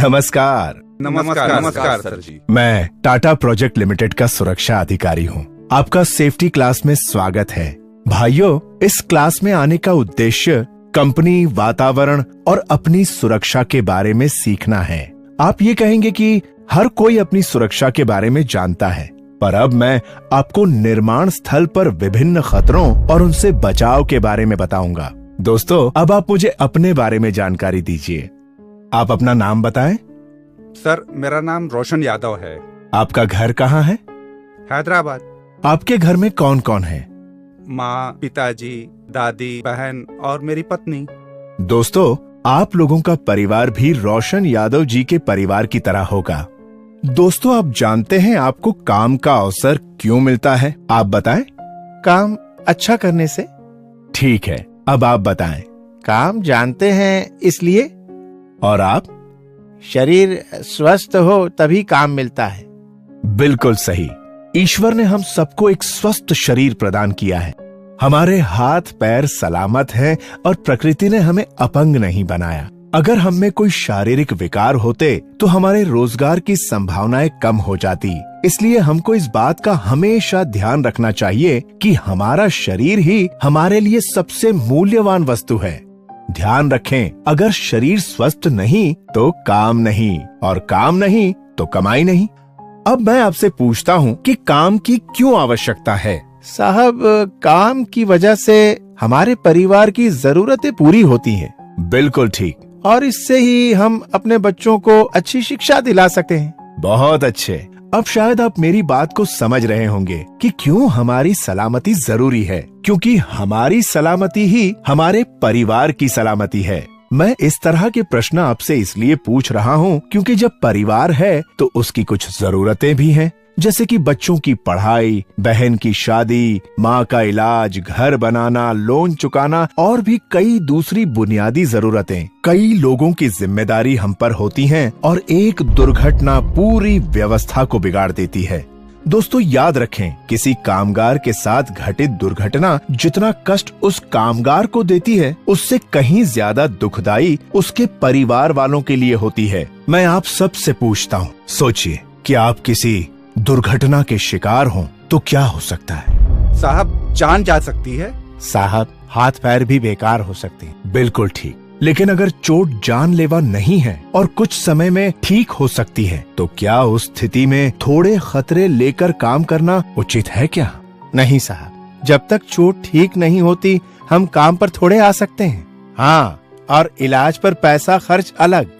नमस्कार। नमस्कार सर जी। मैं टाटा प्रोजेक्ट लिमिटेड का सुरक्षा अधिकारी हूँ। आपका सेफ्टी क्लास में स्वागत है। भाइयों, इस क्लास में आने का उद्देश्य कंपनी, वातावरण और अपनी सुरक्षा के बारे में सीखना है। आप ये कहेंगे कि हर कोई अपनी सुरक्षा के बारे में जानता है, पर अब मैं आपको निर्माण स्थल पर विभिन्न खतरों और उनसे बचाव के बारे में बताऊंगा। दोस्तों, अब आप मुझे अपने बारे में जानकारी दीजिए। आप अपना नाम बताएं। सर, मेरा नाम रोशन यादव है। आपका घर कहाँ है? हैदराबाद। आपके घर में कौन कौन है? माँ, पिताजी, दादी, बहन और मेरी पत्नी। दोस्तों, आप लोगों का परिवार भी रोशन यादव जी के परिवार की तरह होगा। दोस्तों, आप जानते हैं आपको काम का अवसर क्यों मिलता है? आप बताएं। काम अच्छा करने से। ठीक है, अब आप बताएं। काम जानते हैं इसलिए। और आप? शरीर स्वस्थ हो तभी काम मिलता है। बिल्कुल सही। ईश्वर ने हम सबको एक स्वस्थ शरीर प्रदान किया है। हमारे हाथ पैर सलामत हैं और प्रकृति ने हमें अपंग नहीं बनाया। अगर हम में कोई शारीरिक विकार होते तो हमारे रोजगार की संभावनाएं कम हो जाती। इसलिए हमको इस बात का हमेशा ध्यान रखना चाहिए कि हमारा शरीर ही हमारे लिए सबसे मूल्यवान वस्तु है। ध्यान रखें, अगर शरीर स्वस्थ नहीं तो काम नहीं, और काम नहीं तो कमाई नहीं। अब मैं आपसे पूछता हूँ कि काम की क्यों आवश्यकता है? साहब, काम की वजह से हमारे परिवार की जरूरतें पूरी होती हैं। बिल्कुल ठीक। और इससे ही हम अपने बच्चों को अच्छी शिक्षा दिला सकते हैं। बहुत अच्छे। अब शायद आप मेरी बात को समझ रहे होंगे कि क्यों हमारी सलामती जरूरी है, क्योंकि हमारी सलामती ही हमारे परिवार की सलामती है। मैं इस तरह के प्रश्न आपसे इसलिए पूछ रहा हूँ क्योंकि जब परिवार है तो उसकी कुछ जरूरतें भी हैं, जैसे कि बच्चों की पढ़ाई, बहन की शादी, माँ का इलाज, घर बनाना, लोन चुकाना और भी कई दूसरी बुनियादी जरूरतें। कई लोगों की जिम्मेदारी हम पर होती हैं और एक दुर्घटना पूरी व्यवस्था को बिगाड़ देती है। दोस्तों, याद रखें, किसी कामगार के साथ घटित दुर्घटना जितना कष्ट उस कामगार को देती है, उससे कहीं ज्यादा दुखदायी उसके परिवार वालों के लिए होती है। मैं आप सबसे पूछता हूँ, सोचिए कि आप किसी दुर्घटना के शिकार हों तो क्या हो सकता है? साहब, जान जा सकती है। साहब, हाथ पैर भी बेकार हो सकते हैं। बिल्कुल ठीक। लेकिन अगर चोट जानलेवा नहीं है और कुछ समय में ठीक हो सकती है, तो क्या उस स्थिति में थोड़े खतरे लेकर काम करना उचित है क्या? नहीं साहब, जब तक चोट ठीक नहीं होती हम काम पर थोड़े आ सकते हैं। हाँ, और इलाज पर पैसा खर्च अलग।